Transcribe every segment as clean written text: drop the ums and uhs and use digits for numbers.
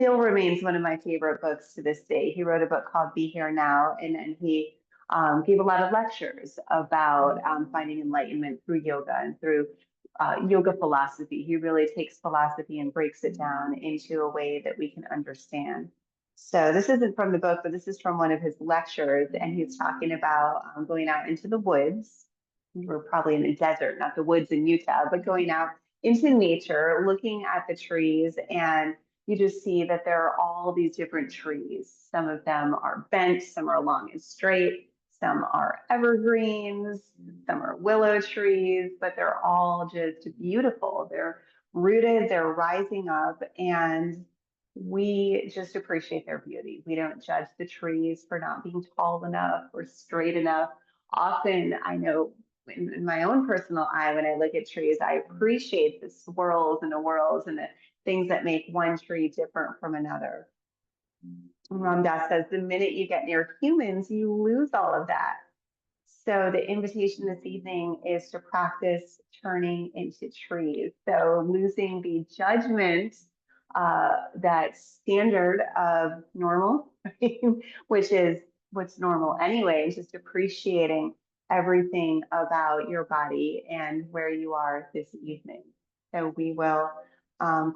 still remains one of my favorite books to this day. He wrote a book called Be Here Now, and then he gave a lot of lectures about finding enlightenment through yoga and through yoga philosophy. He really takes philosophy and breaks it down into a way that we can understand. So this isn't from the book, but this is from one of his lectures, and he's talking about going out into the woods. We're probably in the desert, not the woods in Utah, but going out into nature, looking at the trees, and you just see that there are all these different trees. Some of them are bent, some are long and straight, some are evergreens, some are willow trees, but they're all just beautiful. They're rooted, they're rising up, and we just appreciate their beauty. We don't judge the trees for not being tall enough or straight enough. Often, I know in my own personal eye, when I look at trees, I appreciate the swirls and the whirls and the things that make one tree different from another. Ram Dass says the minute you get near humans, you lose all of that. So the invitation this evening is to practice turning into trees. So losing the judgment, that standard of normal, which is what's normal anyway, and just appreciating everything about your body and where you are this evening. So we will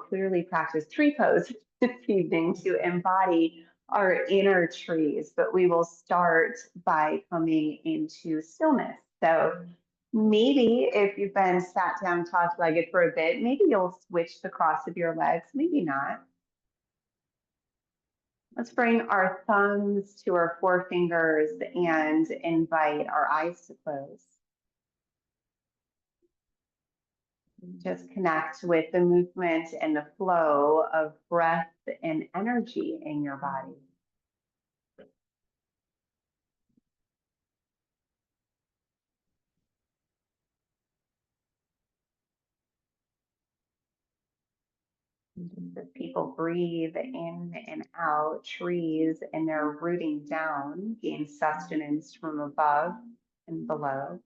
clearly practice tree pose this evening to embody our inner trees, but we will start by coming into stillness. So maybe if you've been sat down cross-legged for a bit, maybe you'll switch the cross of your legs, maybe not. Let's bring our thumbs to our forefingers and invite our eyes to close. Just connect with the movement and the flow of breath and energy in your body. As people breathe in and out, trees and they're rooting down, gain sustenance from above and below.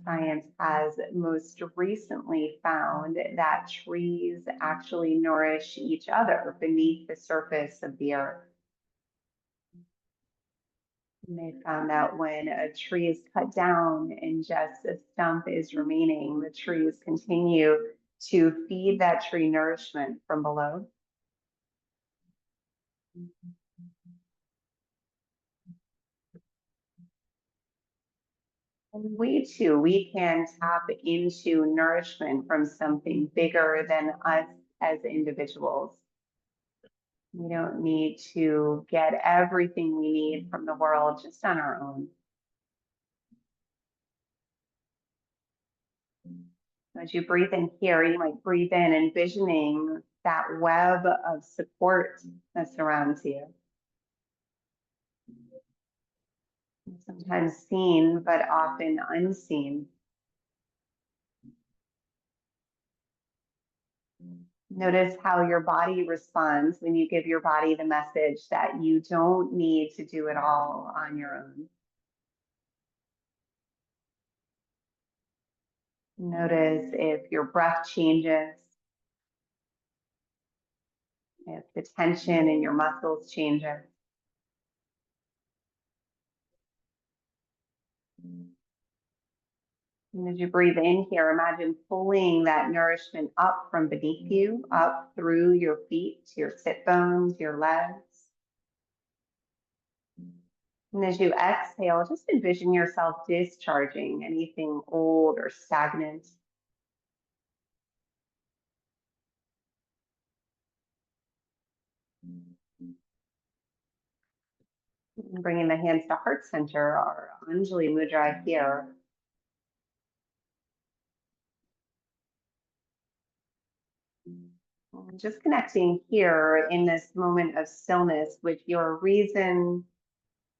Science has most recently found that trees actually nourish each other beneath the surface of the earth. And they found out when a tree is cut down and just a stump is remaining, the trees continue to feed that tree nourishment from below. And we too, we can tap into nourishment from something bigger than us as individuals. We don't need to get everything we need from the world just on our own. As you breathe in here, you might breathe in envisioning that web of support that surrounds you. Sometimes seen, but often unseen. Notice how your body responds when you give your body the message that you don't need to do it all on your own. Notice if your breath changes, if the tension in your muscles changes. And as you breathe in here, imagine pulling that nourishment up from beneath you, up through your feet, your sit bones, your legs. And as you exhale, just envision yourself discharging anything old or stagnant. And bringing the hands to heart center, our Anjali Mudra here. Just connecting here in this moment of stillness with your reason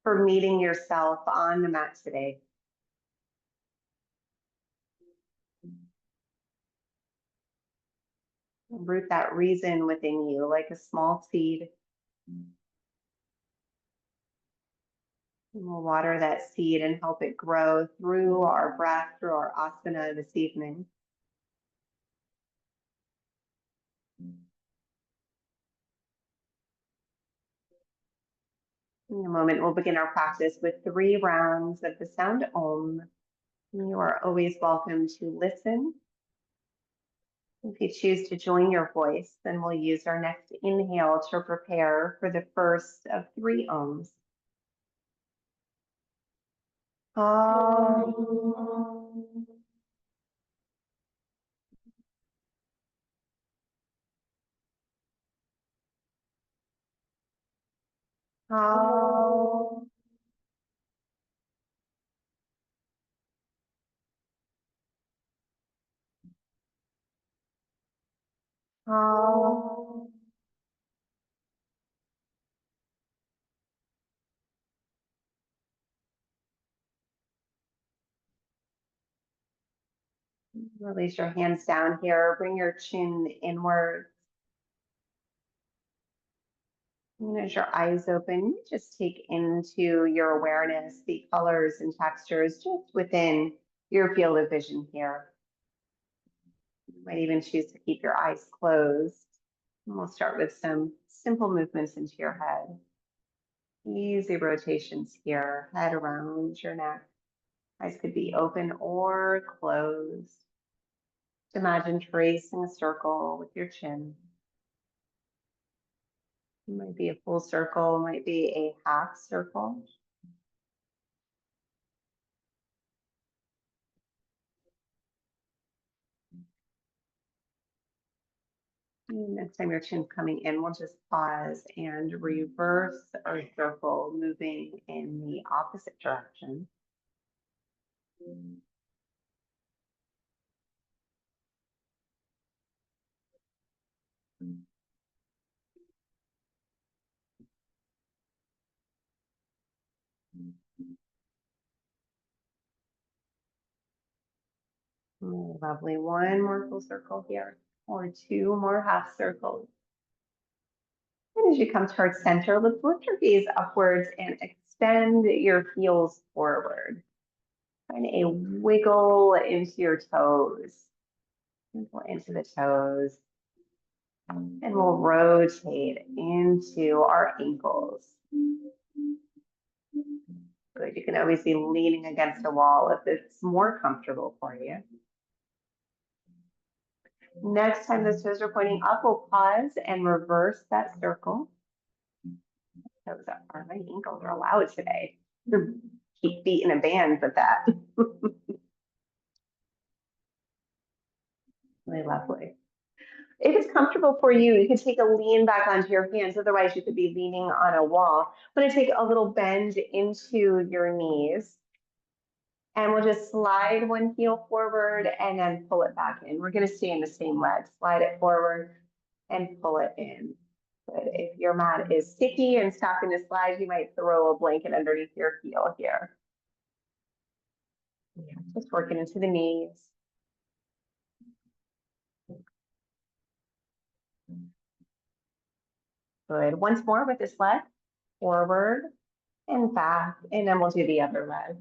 for meeting yourself on the mat today. Root that reason within you like a small seed. And we'll water that seed and help it grow through our breath, through our asana this evening. In a moment, we'll begin our practice with 3 rounds of the sound Om. You are always welcome to listen. If you choose to join your voice, then we'll use our next inhale to prepare for the first of 3 Oms. Om. Om. Om. Release your hands down here. Bring your chin inward. And as your eyes open, just take into your awareness the colors and textures just within your field of vision here. You might even choose to keep your eyes closed. And we'll start with some simple movements into your head. Easy rotations here, head around your neck. Eyes could be open or closed. Imagine tracing a circle with your chin. It might be a full circle, might be a half circle. And next time your chin's coming in, we'll just pause and reverse our circle, moving in the opposite direction. Oh, lovely. One more full circle here, or 2 more half circles. And as you come towards center, let's lift your gaze upwards and extend your heels forward. Find a wiggle into your toes. Wiggle into the toes. And we'll rotate into our ankles. Good. You can always be leaning against a wall if it's more comfortable for you. Next time the toes are pointing up, we'll pause and reverse that circle. Toes up. My ankles are loud today. Keep feet in a band with that. Really lovely. If it's comfortable for you, you can take a lean back onto your hands. Otherwise, you could be leaning on a wall. I'm going to take a little bend into your knees. And we'll just slide one heel forward and then pull it back in. We're going to stay in the same leg. Slide it forward and pull it in. Good. If your mat is sticky and stopping to slide, you might throw a blanket underneath your heel here. Yeah, just working into the knees. Good. Once more with this leg, forward and back, and then we'll do the other leg.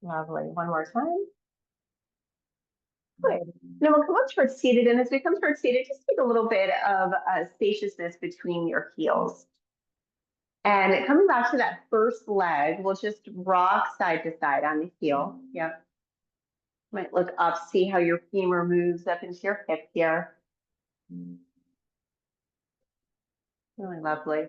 Lovely. One more time. Good. Now we'll come up towards seated, and as we come towards seated, just take a little bit of spaciousness between your heels. And coming back to that first leg, we'll just rock side to side on the heel. Yep. Might look up, see how your femur moves up into your hip here. Really lovely.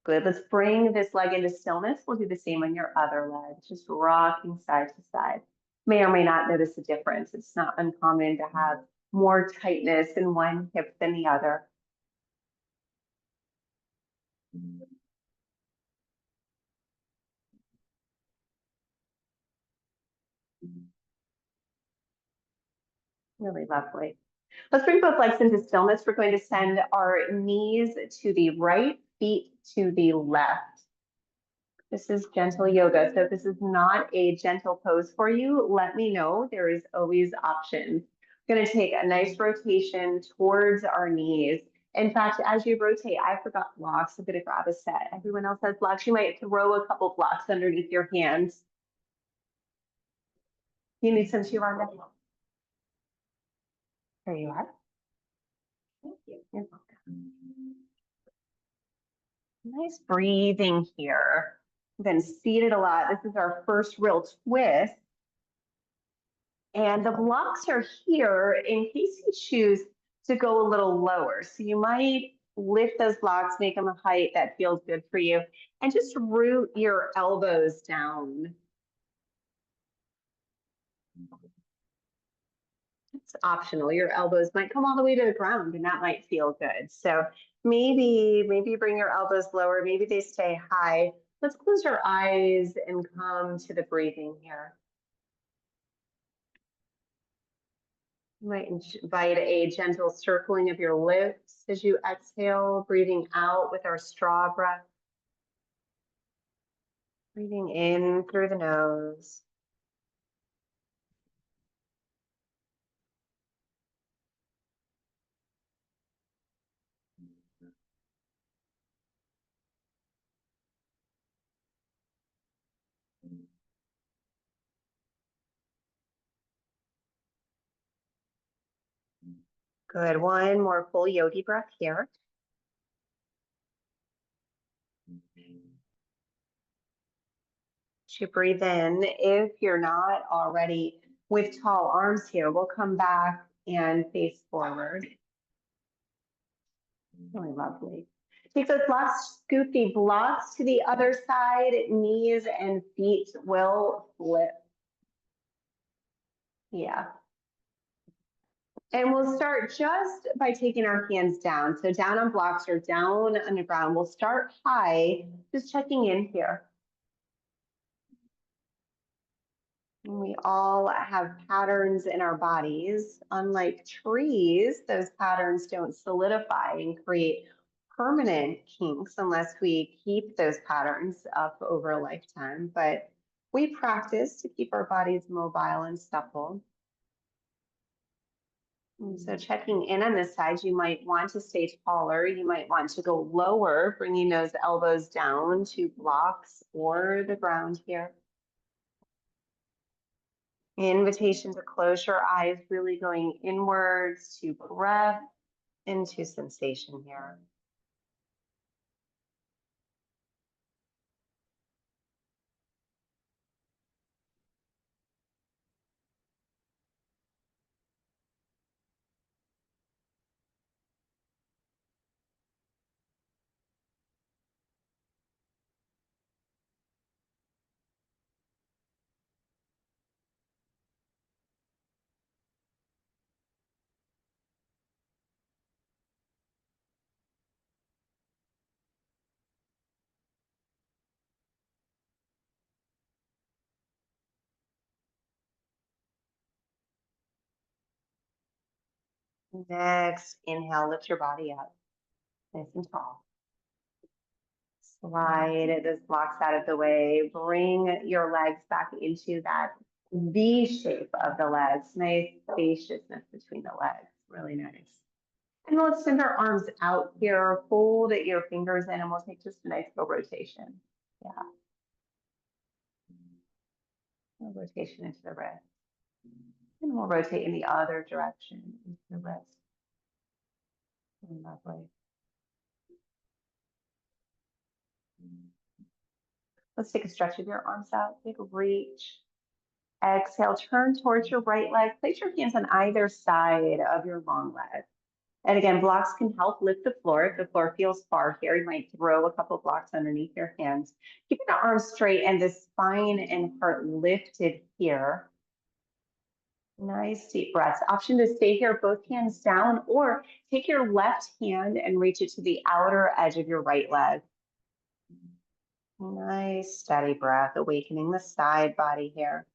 Good. Let's bring this leg into stillness. We'll do the same on your other leg, just rocking side to side. May or may not notice a difference. It's not uncommon to have more tightness in one hip than the other. Really lovely. Let's bring both legs into stillness. We're going to send our knees to the right, feet to the left. This is gentle yoga. So if this is not a gentle pose for you, let me know. There is always options. Going to take a nice rotation towards our knees. In fact, as you rotate, I forgot blocks. I'm going to grab a set. Everyone else has blocks. You might throw a couple blocks underneath your hands. You need some too, Rhonda? There you are. Thank you. You're welcome. Nice breathing here. We've been seated a lot. This is our first real twist. And the blocks are here in case you choose to go a little lower. So you might lift those blocks, make them a height that feels good for you, and just root your elbows down. It's optional. Your elbows might come all the way to the ground and that might feel good. So maybe bring your elbows lower. Maybe they stay high. Let's close your eyes and come to the breathing here. You might invite a gentle circling of your lips as you exhale, breathing out with our straw breath. Breathing in through the nose. Good. One more full yogi breath here. As you breathe in, if you're not already with tall arms here, we'll come back and face forward. Really lovely. Take those blocks, scoot the blocks to the other side, knees and feet will flip. Yeah. And we'll start just by taking our hands down. So down on blocks or down on the ground. We'll start high, just checking in here. We all have patterns in our bodies. Unlike trees, those patterns don't solidify and create permanent kinks unless we keep those patterns up over a lifetime. But we practice to keep our bodies mobile and supple. And so checking in on this side, you might want to stay taller. You might want to go lower, bringing those elbows down to blocks or the ground here. Invitation to close your eyes, really going inwards to breath, into sensation here. Next, inhale, lift your body up, nice and tall. Slide those blocks out of the way. Bring your legs back into that V shape of the legs. Nice spaciousness between the legs. Really nice. And let's send our arms out here. Fold your fingers in and we'll take just a nice little rotation. Yeah. A rotation into the wrist. And we'll rotate in the other direction into the wrist. Lovely. Let's take a stretch of your arms out. Take a reach. Exhale, turn towards your right leg. Place your hands on either side of your long leg. And again, blocks can help lift the floor. If the floor feels far here, you might throw a couple blocks underneath your hands. Keeping the arms straight and the spine and heart lifted here. Nice deep breaths. Option to stay here, both hands down, or take your left hand and reach it to the outer edge of your right leg. Nice steady breath, awakening the side body here.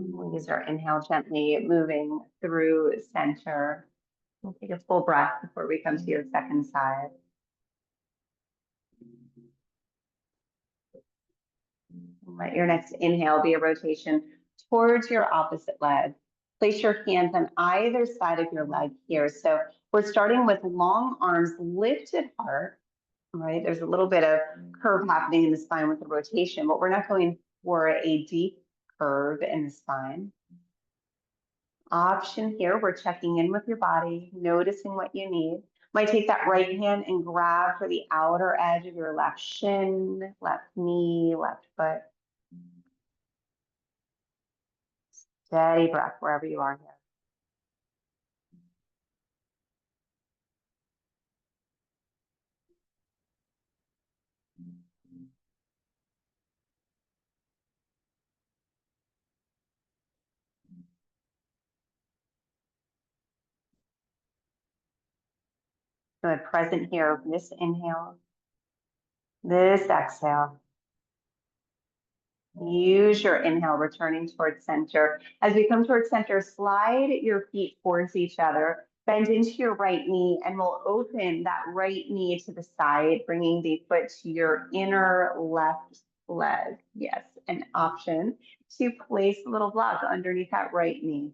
We'll use our inhale, gently moving through center. We'll take a full breath before we come to your second side. Let your next inhale be a rotation towards your opposite leg. Place your hands on either side of your leg here. So we're starting with long arms, lifted heart, right? There's a little bit of curve happening in the spine with the rotation, but we're not going for a deep curve in the spine. Option here, we're checking in with your body, noticing what you need. Might take that right hand and grab for the outer edge of your left shin, left knee, left foot. Steady breath wherever you are here. Good, present here, this inhale, this exhale. Use your inhale, returning towards center. As we come towards center, slide your feet towards each other, bend into your right knee, and we'll open that right knee to the side, bringing the foot to your inner left leg. Yes, an option to place a little block underneath that right knee.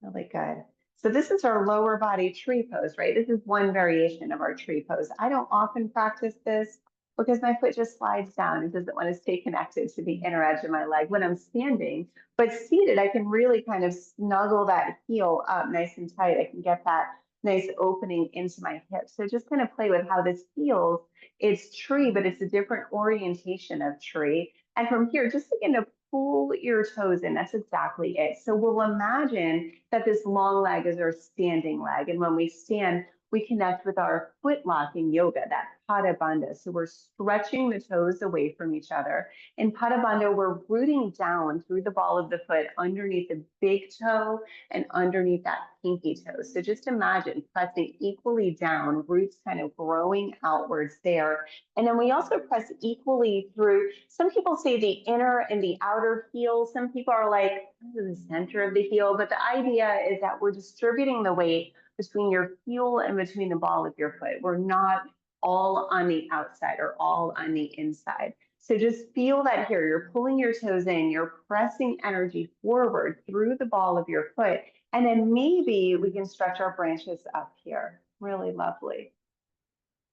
Really good. So this is our lower body tree pose, right? This is one variation of our tree pose. I don't often practice this because my foot just slides down. It doesn't want to stay connected to the inner edge of my leg when I'm standing. But seated, I can really kind of snuggle that heel up nice and tight. I can get that nice opening into my hip. So just kind of play with how this feels. It's tree, but it's a different orientation of tree. And from here, just begin to pull your toes in. That's exactly it. So we'll imagine that this long leg is our standing leg. And when we stand, we connect with our foot lock in yoga, that Pada Bandha. So we're stretching the toes away from each other. In Pada Bandha, we're rooting down through the ball of the foot underneath the big toe and underneath that pinky toe. So just imagine pressing equally down, roots kind of growing outwards there. And then we also press equally through, some people say the inner and the outer heel. Some people are like, the center of the heel. But the idea is that we're distributing the weight between your heel and between the ball of your foot. We're not all on the outside or all on the inside. So just feel that here. You're pulling your toes in, you're pressing energy forward through the ball of your foot. And then maybe we can stretch our branches up here. Really lovely.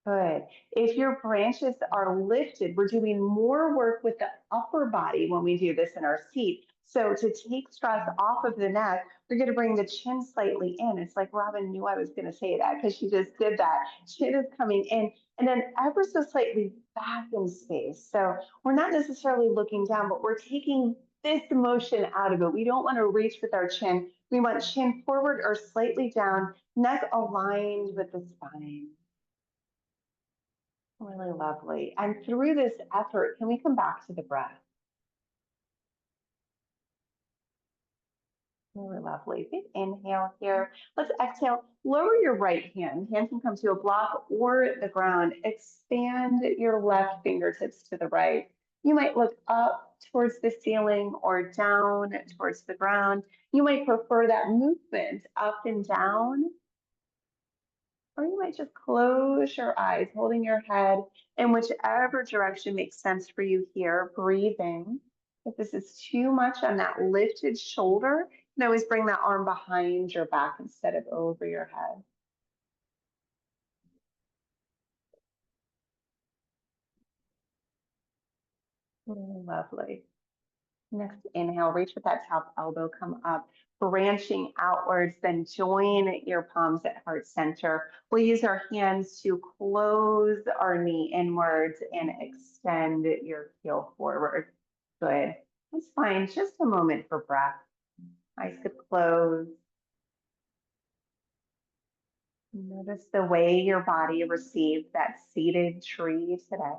Good. If your branches are lifted, we're doing more work with the upper body when we do this in our seat. So to take stress off of the neck, we're going to bring the chin slightly in. It's like Robin knew I was going to say that because she just did that. Chin is coming in and then ever so slightly back in space. So we're not necessarily looking down, but we're taking this motion out of it. We don't want to reach with our chin. We want chin forward or slightly down, neck aligned with the spine. Really lovely. And through this effort, can we come back to the breath? Really lovely. Big inhale here. Let's exhale. Lower your right hand. Hand can come to a block or the ground. Expand your left fingertips to the right. You might look up towards the ceiling or down towards the ground. You might prefer that movement up and down. Or you might just close your eyes, holding your head in whichever direction makes sense for you here, breathing. If this is too much on that lifted shoulder, you can always bring that arm behind your back instead of over your head. Really lovely. Next inhale, reach with that top elbow, come up, branching outwards, then join your palms at heart center. We'll use our hands to close our knee inwards and extend your heel forward. Good. That's fine. Just a moment for breath. Eyes could close. Notice the way your body received that seated tree today.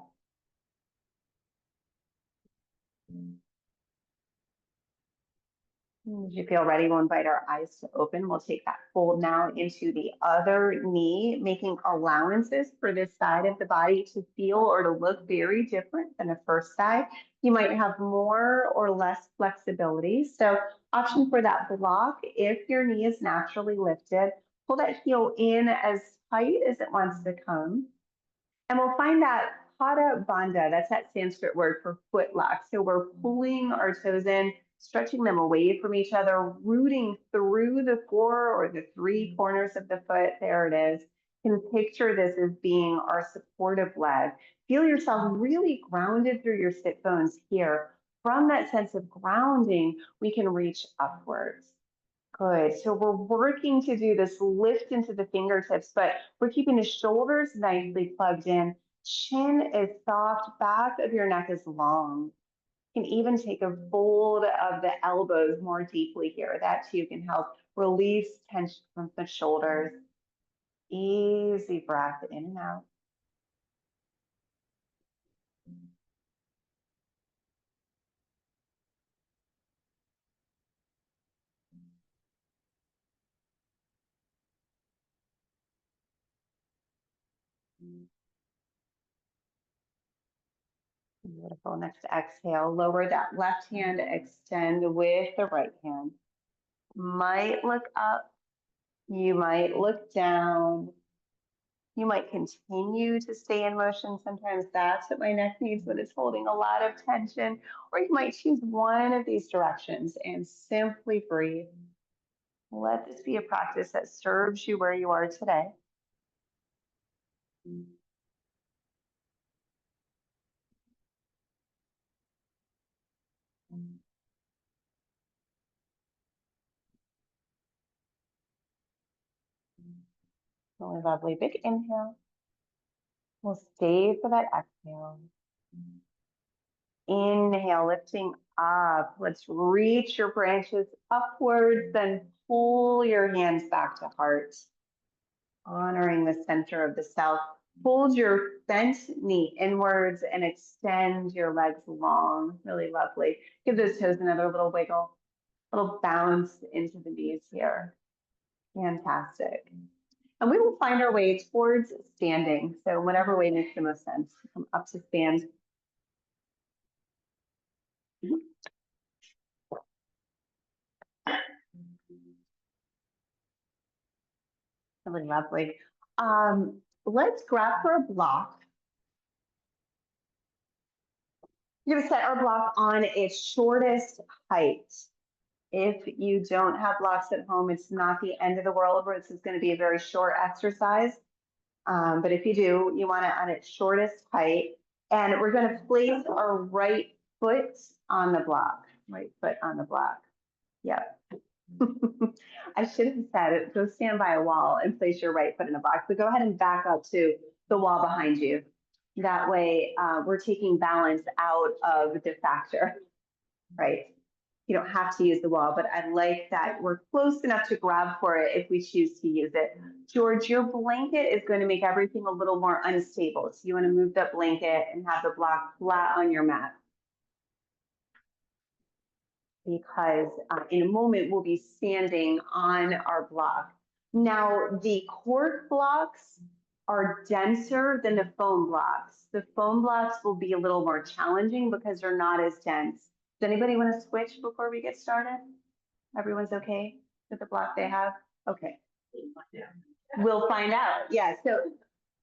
As you feel ready, we'll invite our eyes to open. We'll take that fold now into the other knee, making allowances for this side of the body to feel or to look very different than the first side. You might have more or less flexibility. So option for that block, if your knee is naturally lifted, pull that heel in as tight as it wants to come. And we'll find that Pada Bandha, that's that Sanskrit word for foot lock. So we're pulling our toes in, stretching them away from each other, rooting through the four or the three corners of the foot. There it is. You can picture this as being our supportive leg. Feel yourself really grounded through your sit bones here. From that sense of grounding, we can reach upwards. Good. So we're working to do this lift into the fingertips, but we're keeping the shoulders nicely plugged in. Chin is soft, back of your neck is long. You can even take a fold of the elbows more deeply here. That too can help release tension from the shoulders. Easy breath in and out. Beautiful. Next exhale, lower that left hand, extend with the right hand. Might look up, you might look down. You might continue to stay in motion. Sometimes that's what my neck needs when it's holding a lot of tension. Or you might choose one of these directions and simply breathe. Let this be a practice that serves you where you are today. Really lovely. Big inhale. We'll stay for that exhale. Inhale, lifting up. Let's reach your branches upwards, then pull your hands back to heart. Honoring the center of the self. Hold your bent knee inwards and extend your legs long. Really lovely. Give those toes another little wiggle, little bounce into the knees here. Fantastic. And we will find our way towards standing. So whatever way makes the most sense. Come up to stand. Really lovely. Let's grab for a block. You're going to set our block on its shortest height. If you don't have blocks at home, it's not the end of the world where this is going to be a very short exercise. But if you do, you want it on its shortest height. And we're going to place our right foot on the block. Right foot on the block. Yep. I should have said it. Go stand by a wall and place your right foot in the block. So go ahead and back up to the wall behind you. That way, we're taking balance out of the factor, right? You don't have to use the wall, but I like that we're close enough to grab for it if we choose to use it. George, your blanket is going to make everything a little more unstable. So you want to move that blanket and have the block flat on your mat. Because in a moment, we'll be standing on our block. Now, the cork blocks are denser than the foam blocks. The foam blocks will be a little more challenging because they're not as dense. Does anybody want to switch before we get started? Everyone's okay with the block they have? Okay. We'll find out. Yeah, so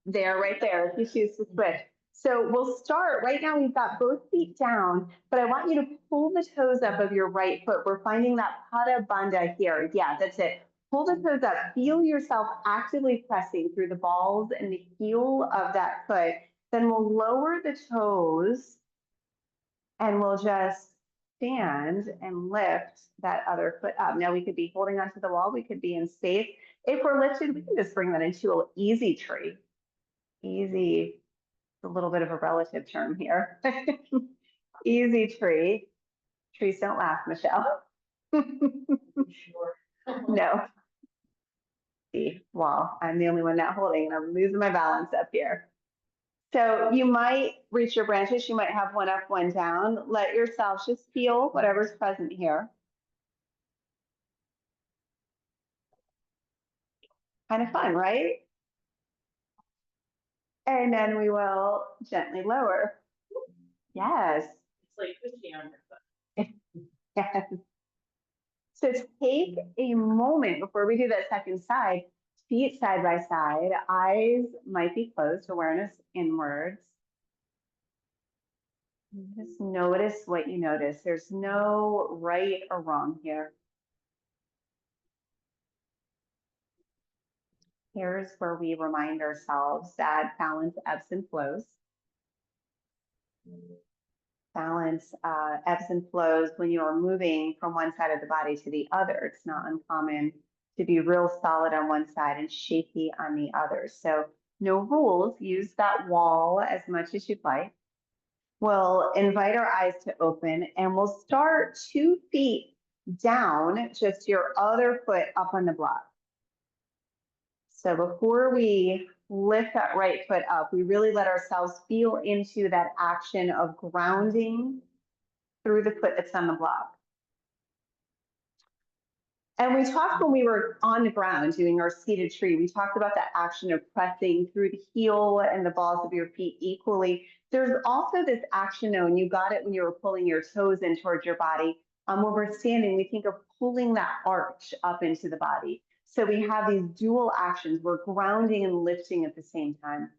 they're right there if you choose to switch. So we'll start, right now we've got both feet down, but I want you to pull the toes up of your right foot. We're finding that Pada Bandha here. Yeah, that's it. Pull the toes up. Feel yourself actively pressing through the balls and the heel of that foot. Then we'll lower the toes and we'll just stand and lift that other foot up. Now we could be holding onto the wall. We could be in space. If we're lifted, we can just bring that into an easy tree. Easy. A little bit of a relative term here. Easy tree. Trees don't laugh, Michelle. No. See, well, I'm the only one not holding and I'm losing my balance up here. So you might reach your branches. You might have one up, one down. Let yourself just feel whatever's present here. Kind of fun, right? And then we will gently lower. Yes. It's like pushing on your Yes. So take a moment before we do that second side, feet side by side, eyes might be closed, awareness inwards. Just notice what you notice. There's no right or wrong here. Here's where we remind ourselves that balance ebbs and flows. Balance ebbs and flows when you are moving from one side of the body to the other. It's not uncommon to be real solid on one side and shaky on the other. So no rules. Use that wall as much as you'd like. We'll invite our eyes to open and we'll start 2 feet down, just your other foot up on the block. So before we lift that right foot up, we really let ourselves feel into that action of grounding through the foot that's on the block. And we talked when we were on the ground doing our seated tree, we talked about that action of pressing through the heel and the balls of your feet equally. There's also this action though, and you got it when you were pulling your toes in towards your body. When we're standing, we think of pulling that arch up into the body. So we have these dual actions. We're grounding and lifting at the same time.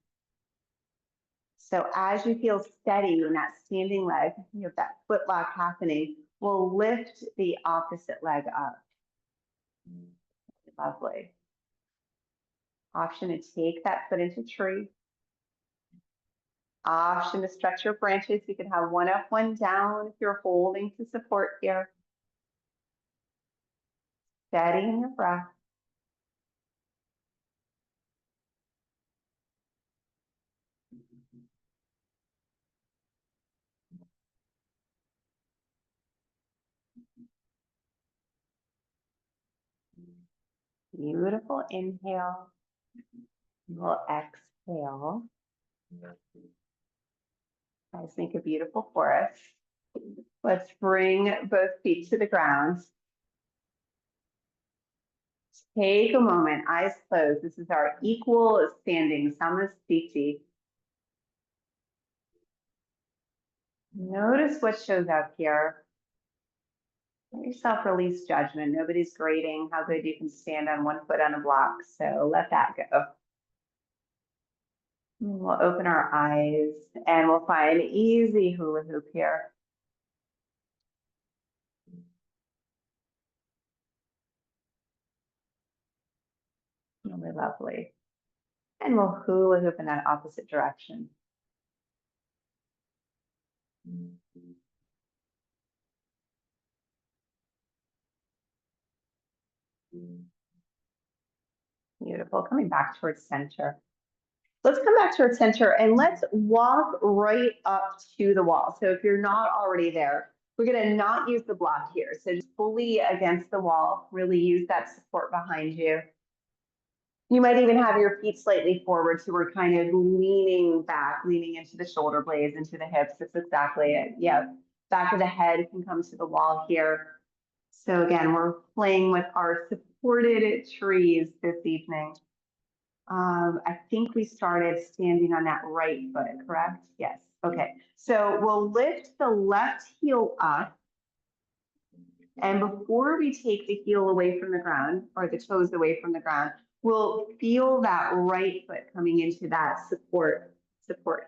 So as you feel steady in that standing leg, you have that foot lock happening, we'll lift the opposite leg up. Lovely. Option to take that foot into tree. Option to stretch your branches. You can have one up, one down if you're holding to support here. Steadying your breath. Beautiful inhale. We'll exhale. Guys, make a beautiful forest. Let's bring both feet to the ground. Take a moment, eyes closed. This is our equal standing Samasthiti. Notice what shows up here. Let yourself release judgment. Nobody's grading how good you can stand on one foot on a block, so let that go. We'll open our eyes and we'll find an easy hula hoop here. Really lovely. And we'll hula hoop in that opposite direction. Beautiful. Coming back towards center. Let's come back towards center and let's walk right up to the wall. So if you're not already there, we're going to not use the block here. So just fully against the wall, really use that support behind you. You might even have your feet slightly forward, so we're kind of leaning back, leaning into the shoulder blades, into the hips. That's exactly it. Yep. Back of the head can come to the wall here. So again, we're playing with our supported trees this evening. I think we started standing on that right foot, correct? Yes. Okay. So we'll lift the left heel up. And before we take the heel away from the ground or the toes away from the ground, we'll feel that right foot coming into that support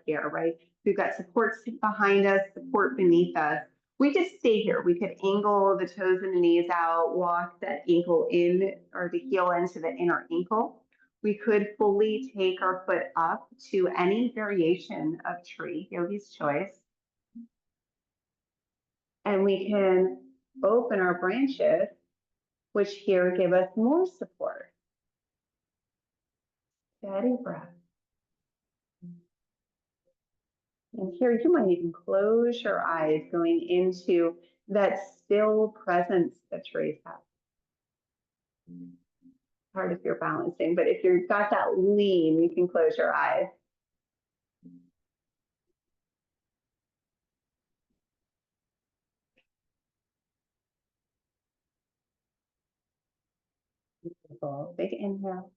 here, right? We've got support behind us, support beneath us. We could stay here. We could angle the toes and the knees out, walk that ankle in or the heel into the inner ankle. We could fully take our foot up to any variation of tree, yogi's choice. And we can open our branches, which here give us more support. Steady breath. And here you might even close your eyes going into that still presence that trees have. Hard if you're balancing, but if you've got that lean, you can close your eyes. Beautiful. Big inhale.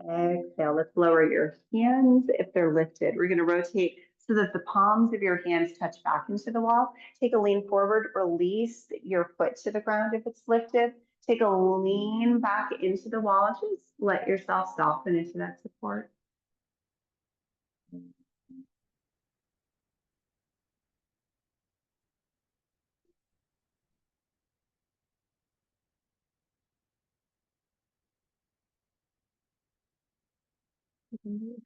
Exhale. Let's lower your hands if they're lifted. We're going to rotate so that the palms of your hands touch back into the wall. Take a lean forward, release your foot to the ground if it's lifted. Take a lean back into the wall. Just let yourself soften into that support.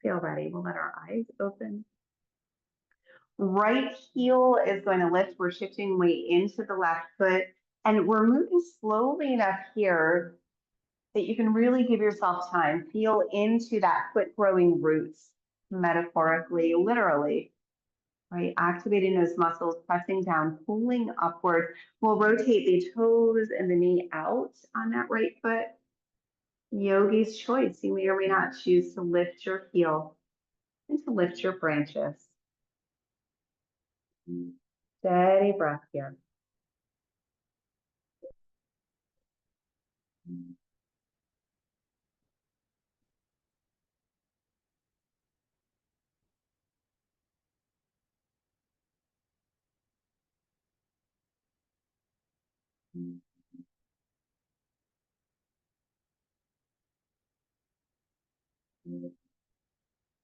Feel ready. We'll let our eyes open. Right heel is going to lift. We're shifting weight into the left foot, and we're moving slowly enough here that you can really give yourself time. Feel into that foot growing roots, metaphorically, literally, right? Activating those muscles, pressing down, pulling upward. We'll rotate the toes and the knee out on that right foot. Yogi's choice. You may or may not choose to lift your heel and to lift your branches. Steady breath here.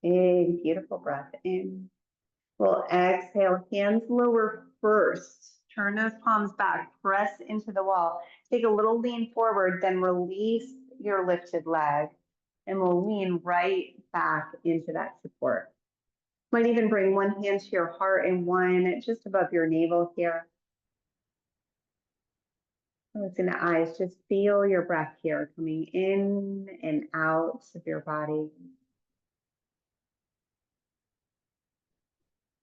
Big, beautiful breath in. We'll exhale, hands lower first. Turn those palms back, press into the wall. Take a little lean forward, then release your lifted leg. And we'll lean right back into that support. Might even bring one hand to your heart and one just above your navel here. Closing the eyes, just feel your breath here coming in and out of your body.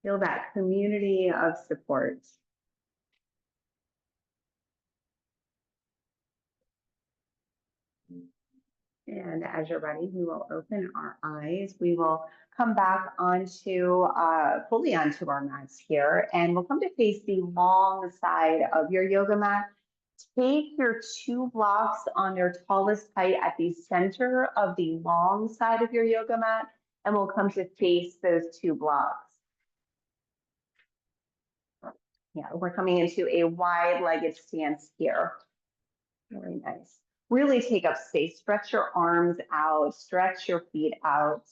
Feel that community of support. And as you're ready, we will open our eyes. We will come back onto, fully onto our mats here, and we'll come to face the long side of your yoga mat. Take your two blocks on your tallest height at the center of the long side of your yoga mat, and we'll come to face those two blocks. Yeah, we're coming into a wide-legged stance here. Very nice. Really take up space. Stretch your arms out, stretch your feet out.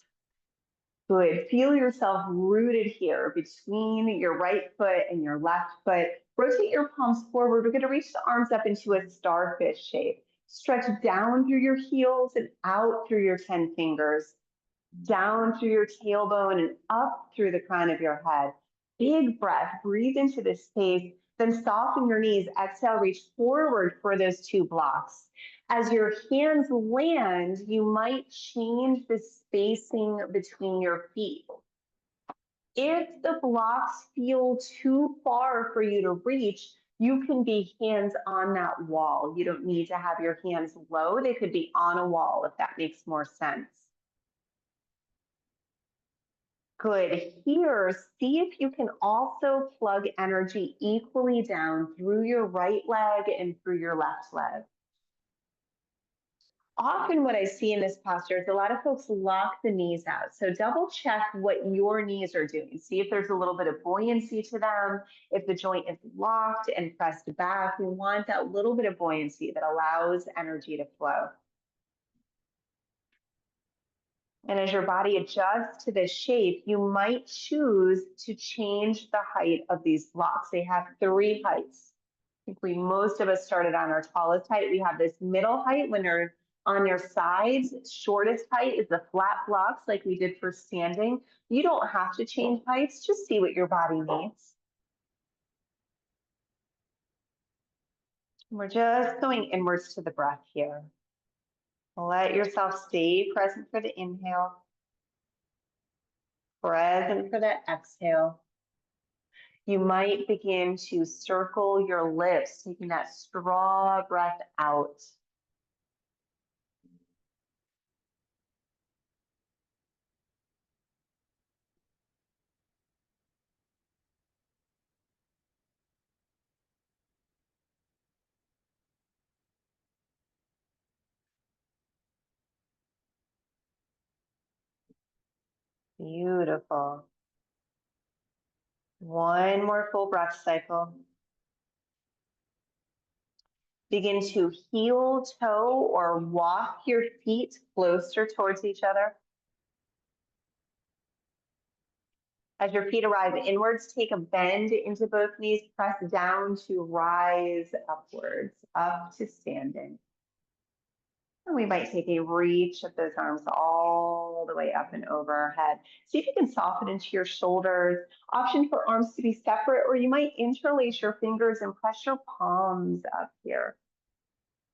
Good. Feel yourself rooted here between your right foot and your left foot. Rotate your palms forward. We're going to reach the arms up into a starfish shape. Stretch down through your heels and out through your 10 fingers. Down through your tailbone and up through the crown of your head. Big breath. Breathe into this space. Then soften your knees. Exhale, reach forward for those two blocks. As your hands land, you might change the spacing between your feet. If the blocks feel too far for you to reach, you can be hands on that wall. You don't need to have your hands low. They could be on a wall if that makes more sense. Good. Here, see if you can also plug energy equally down through your right leg and through your left leg. Often what I see in this posture is a lot of folks lock the knees out. So double check what your knees are doing. See if there's a little bit of buoyancy to them. If the joint is locked and pressed back, we want that little bit of buoyancy that allows energy to flow. And as your body adjusts to this shape, you might choose to change the height of these blocks. They have three heights. I think most of us started on our tallest height. We have this middle height when they're on your sides. Shortest height is the flat blocks like we did for standing. You don't have to change heights, just see what your body needs. We're just going inwards to the breath here. Let yourself stay present for the inhale, present for the exhale. You might begin to circle your lips, taking that straw breath out. Beautiful. One more full breath cycle. Begin to heel toe or walk your feet closer towards each other. As your feet arrive inwards, take a bend into both knees, press down to rise upwards, up to standing. And we might take a reach of those arms all the way up and over our head. See if you can soften into your shoulders. Option for arms to be separate, or you might interlace your fingers and press your palms up here.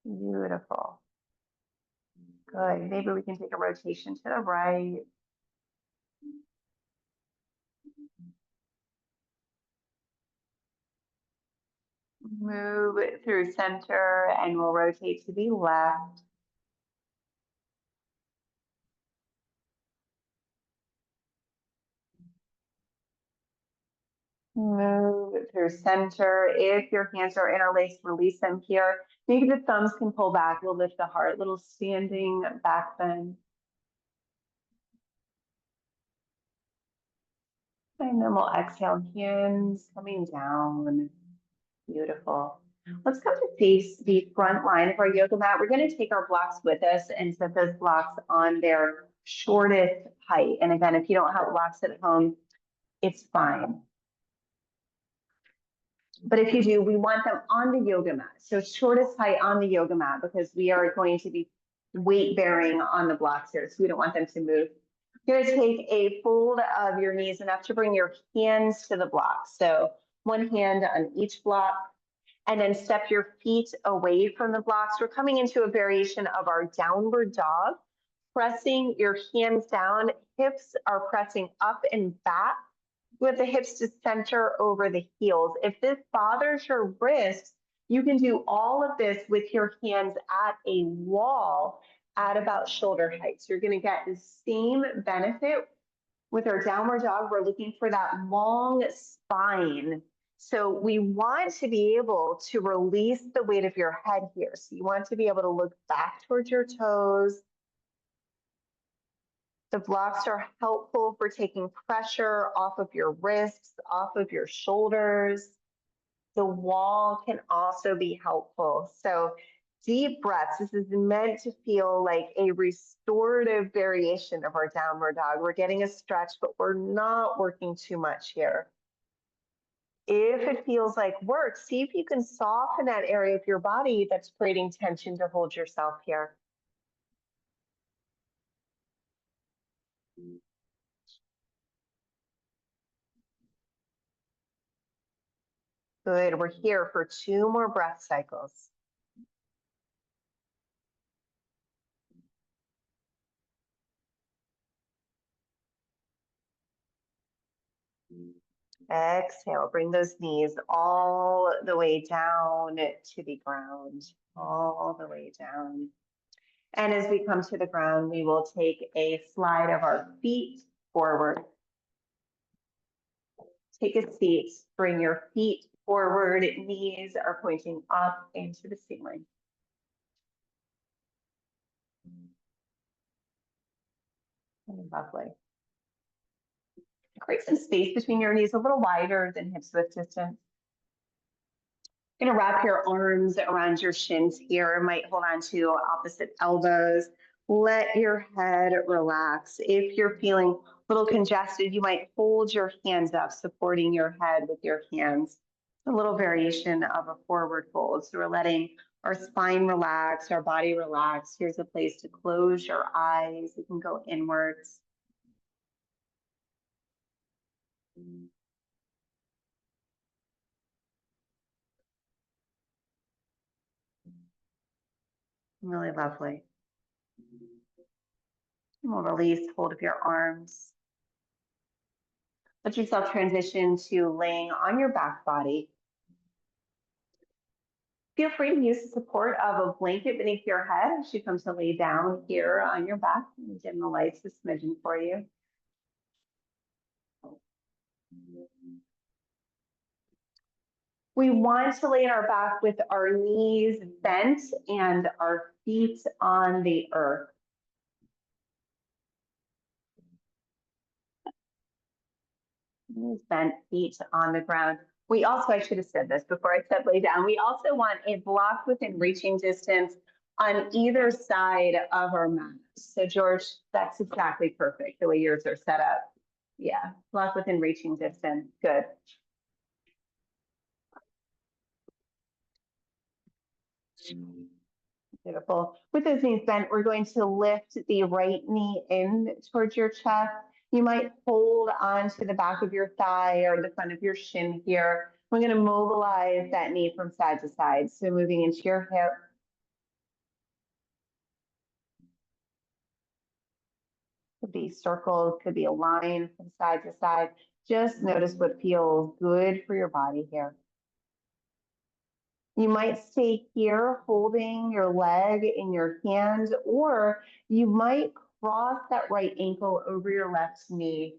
Beautiful. Good. Maybe we can take a rotation to the right. Move through center and we'll rotate to the left. Move through center. If your hands are interlaced, release them here. Maybe the thumbs can pull back. We'll lift the heart, little standing back bend. And then we'll exhale, hands coming down. Beautiful. Let's come to face the front line of our yoga mat. We're going to take our blocks with us and set those blocks on their shortest height. And again, if you don't have blocks at home, it's fine. But if you do, we want them on the yoga mat. So shortest height on the yoga mat, because we are going to be weight bearing on the blocks here. So we don't want them to move. You're going to take a fold of your knees enough to bring your hands to the block. So one hand on each block, and then step your feet away from the blocks. We're coming into a variation of our downward dog, pressing your hands down, hips are pressing up and back with the hips to center over the heels. If this bothers your wrists, you can do all of this with your hands at a wall at about shoulder height. So you're going to get the same benefit with our downward dog. We're looking for that long spine. So we want to be able to release the weight of your head here. So you want to be able to look back towards your toes. The blocks are helpful for taking pressure off of your wrists, off of your shoulders. The wall can also be helpful. So deep breaths. This is meant to feel like a restorative variation of our downward dog. We're getting a stretch, but we're not working too much here. If it feels like work, see if you can soften that area of your body that's creating tension to hold yourself here. Good, we're here for 2 more breath cycles. Exhale, bring those knees all the way down to the ground, all the way down. And as we come to the ground, we will take a slide of our feet forward. Take a seat, bring your feet forward, knees are pointing up into the ceiling. Lovely. Create some space between your knees, a little wider than hip width distance. You're gonna wrap your arms around your shins here, might hold on to opposite elbows. Let your head relax. If you're feeling a little congested, you might hold your hands up, supporting your head with your hands. A little variation of a forward fold. So we're letting our spine relax, our body relax. Here's a place to close your eyes. You can go inwards. Really lovely. And we'll release hold of your arms. Let yourself transition to laying on your back body. Feel free to use the support of a blanket beneath your head as you come to lay down here on your back. And dim the lights a smidgen for you. We want to lay on our back with our knees bent and our feet on the earth. Knees bent, feet on the ground. We also, I should have said this before I said lay down, we also want a block within reaching distance on either side of our mat. So George, that's exactly perfect, the way yours are set up. Yeah, block within reaching distance, good. Beautiful. With those knees bent, we're going to lift the right knee in towards your chest. You might hold onto the back of your thigh or the front of your shin here. We're going to mobilize that knee from side to side. So moving into your hip. Could be circles, could be a line from side to side. Just notice what feels good for your body here. You might stay here holding your leg in your hand, or you might cross that right ankle over your left knee.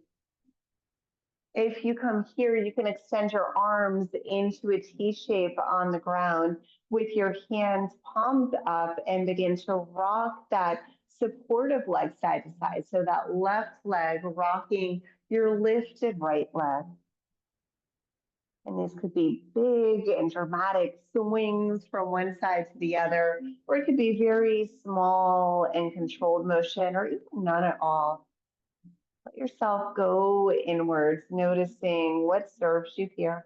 If you come here, you can extend your arms into a T shape on the ground with your hands palms up and begin to rock that supportive leg side to side. So that left leg rocking your lifted right leg. And these could be big and dramatic swings from one side to the other, or it could be very small and controlled motion, or even none at all. Let yourself go inwards, noticing what serves you here.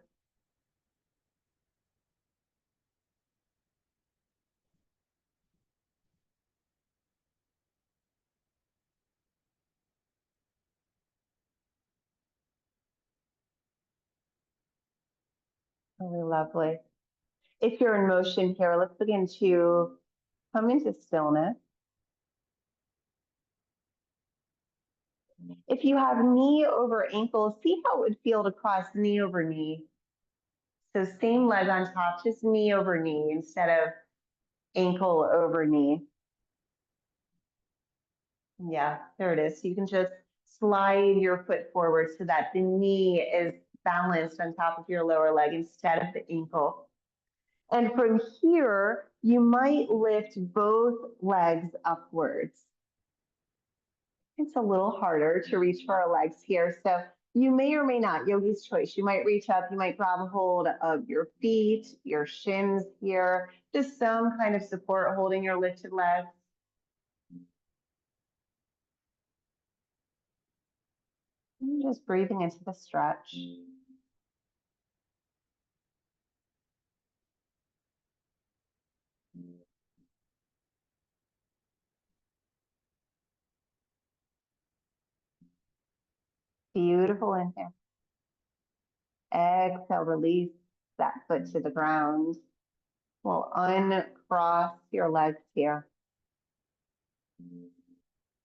Really lovely. If you're in motion here, let's begin to come into stillness. If you have knee over ankle, see how it would feel to cross knee over knee. So same leg on top, just knee over knee instead of ankle over knee. Yeah, there it is. So you can just slide your foot forward so that the knee is balanced on top of your lower leg instead of the ankle. And from here, you might lift both legs upwards. It's a little harder to reach for our legs here. So you may or may not, yogi's choice. You might reach up, you might grab a hold of your feet, your shins here, just some kind of support holding your lifted legs. And just breathing into the stretch. Beautiful inhale. Exhale, release that foot to the ground. We'll uncross your legs here.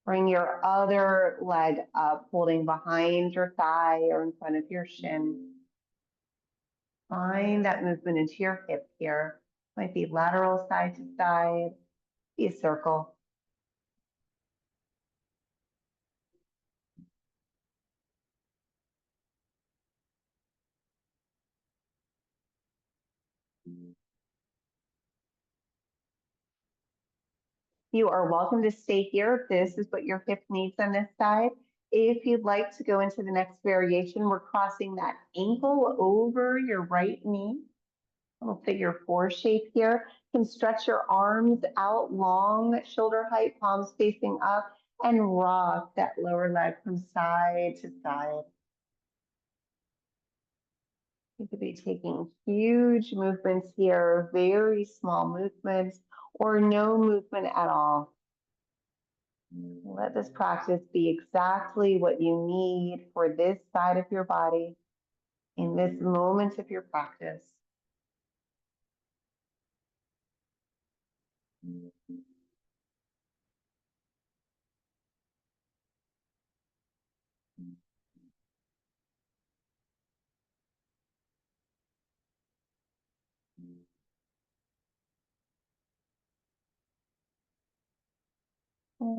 Bring your other leg up, holding behind your thigh or in front of your shin. Find that movement into your hip here. Might be lateral side to side, be a circle. You are welcome to stay here if this is what your hip needs on this side. If you'd like to go into the next variation, we're crossing that ankle over your right knee. Little figure four shape here. You can stretch your arms out long, shoulder height, palms facing up, and rock that lower leg from side to side. You could be taking huge movements here, very small movements, or no movement at all. Let this practice be exactly what you need for this side of your body in this moment of your practice.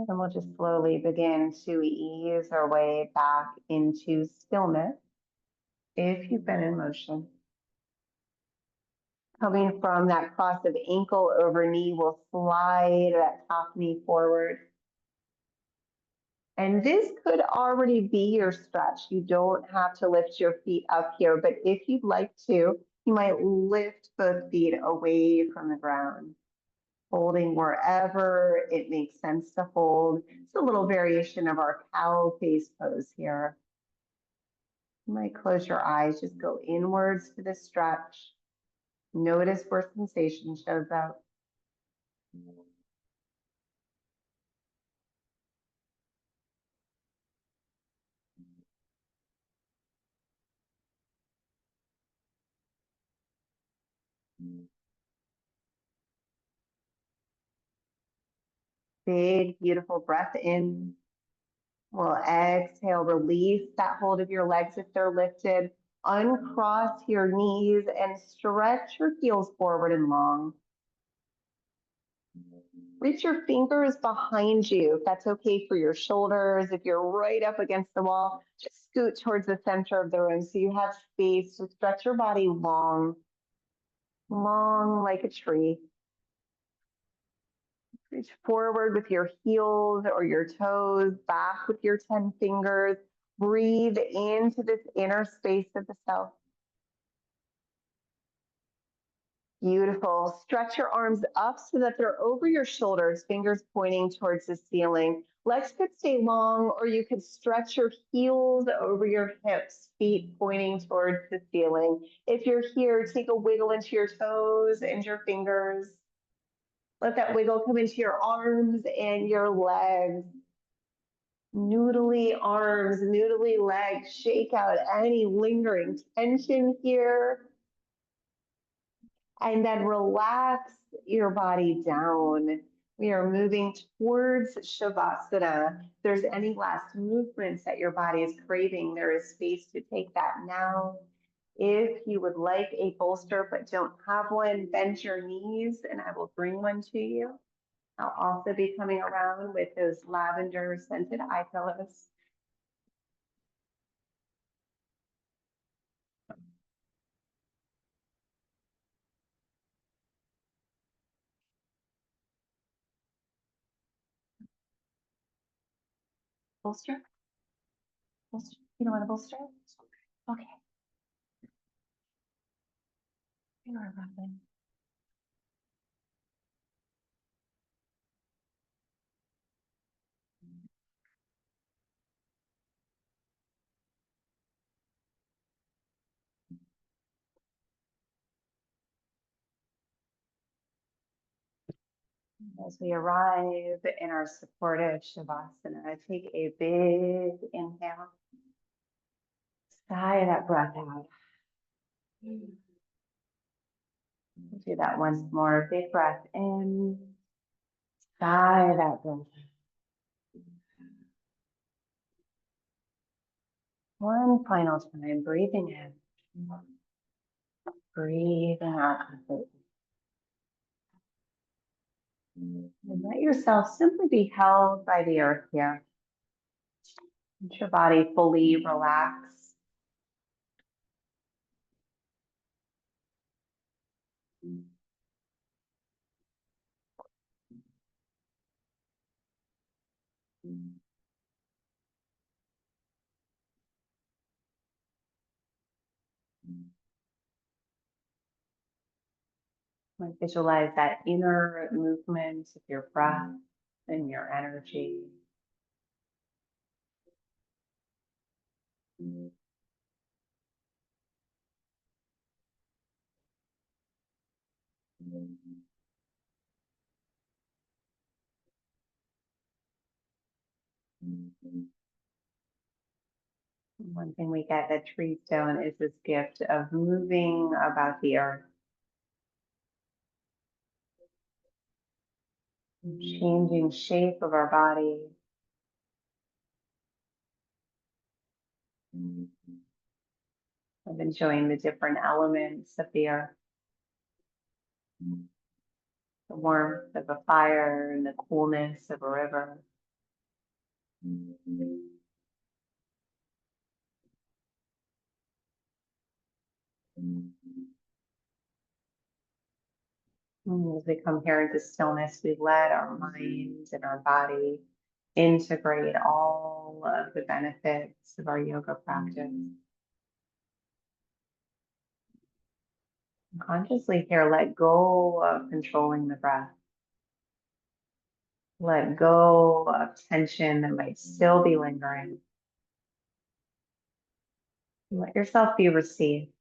And we'll just slowly begin to ease our way back into stillness if you've been in motion. Coming from that cross of ankle over knee, we'll slide that top knee forward. And this could already be your stretch. You don't have to lift your feet up here, but if you'd like to, you might lift both feet away from the ground, holding wherever it makes sense to hold. It's a little variation of our cow face pose here. You might close your eyes, just go inwards to the stretch. Notice where sensation shows up. Big, beautiful breath in. We'll exhale, release that hold of your legs if they're lifted. Uncross your knees and stretch your heels forward and long. Reach your fingers behind you if that's okay for your shoulders. If you're right up against the wall, just scoot towards the center of the room so you have space to stretch your body long, long like a tree. Reach forward with your heels or your toes, back with your 10 fingers. Breathe into this inner space of the self. Beautiful. Stretch your arms up so that they're over your shoulders, fingers pointing towards the ceiling. Legs could stay long, or you could stretch your heels over your hips, feet pointing towards the ceiling. If you're here, take a wiggle into your toes and your fingers. Let that wiggle come into your arms and your legs. Noodly arms, noodly legs. Shake out any lingering tension here. And then relax your body down. We are moving towards Shavasana. If there's any last movements that your body is craving, there is space to take that now. If you would like a bolster but don't have one, bend your knees and I will bring one to you. I'll also be coming around with those lavender scented eye pillows. Bolster? Bolster? You don't want a bolster? Okay. You are Robin. As we arrive in our supportive Shavasana, take a big inhale. Sigh that breath out. Do that once more. Big breath in. Sigh that breath out. One final time, breathing in. Breathing out completely. And let yourself simply be held by the earth here. Let your body fully relax. Visualize that inner movement of your breath and your energy. One thing we get at Tree Stone is this gift of moving about the earth, changing shape of our body, of enjoying the different elements of the earth, the warmth of a fire and the coolness of a river. As we come here into stillness, we let our mind and our body integrate all of the benefits of our yoga practice. Consciously here, let go of controlling the breath. Let go of tension that might still be lingering. Let yourself be received,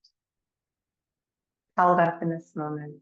held up in this moment.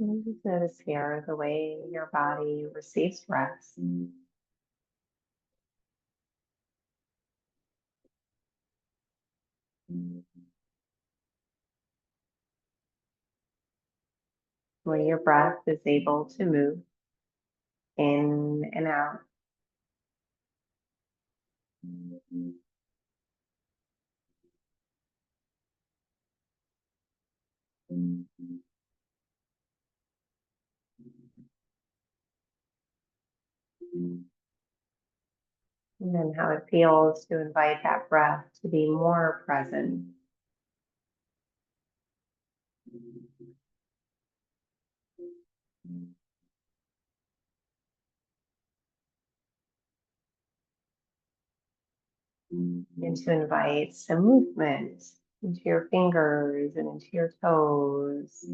And just notice here the way your body receives rest. Where your breath is able to move in and out. And then how it feels to invite that breath to be more present. And to invite some movement into your fingers and into your toes.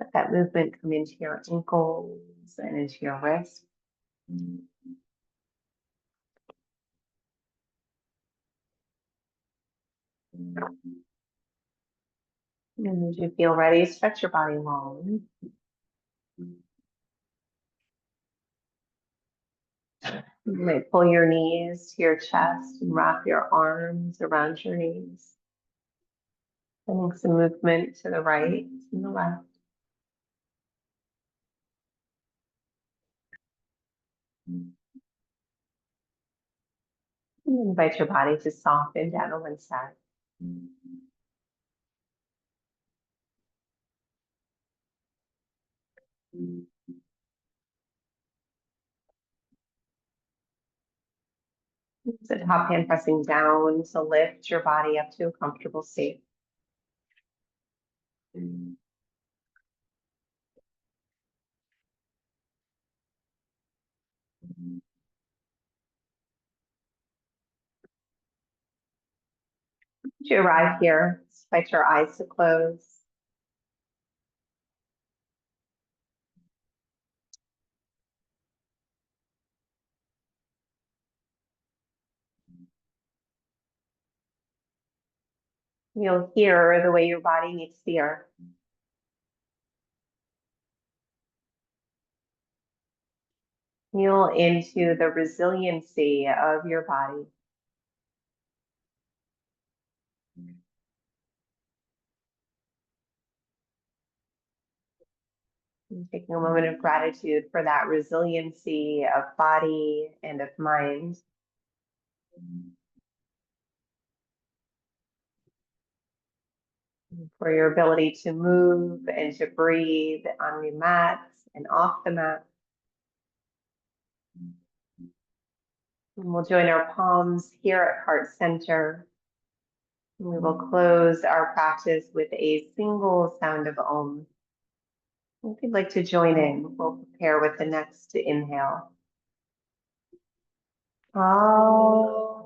Let that movement come into your ankles and into your wrists. And as you feel ready, stretch your body long. You might pull your knees to your chest and wrap your arms around your knees. Sending some movement to the right and the left. And invite your body to soften down on one side. So top hand pressing down to lift your body up to a comfortable state. To arrive here, invite your eyes to close. You'll hear the way your body meets the earth. Feel into the resiliency of your body. And taking a moment of gratitude for that resiliency of body and of mind. For your ability to move and to breathe on the mats and off the mat. And we'll join our palms here at heart center. And we will close our practice with a single sound of Om. If you'd like to join in, we'll prepare with the next inhale. Om.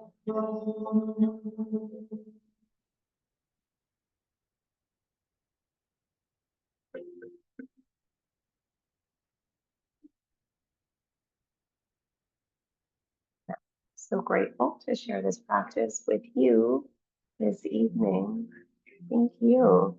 So grateful to share this practice with you this evening. Thank you.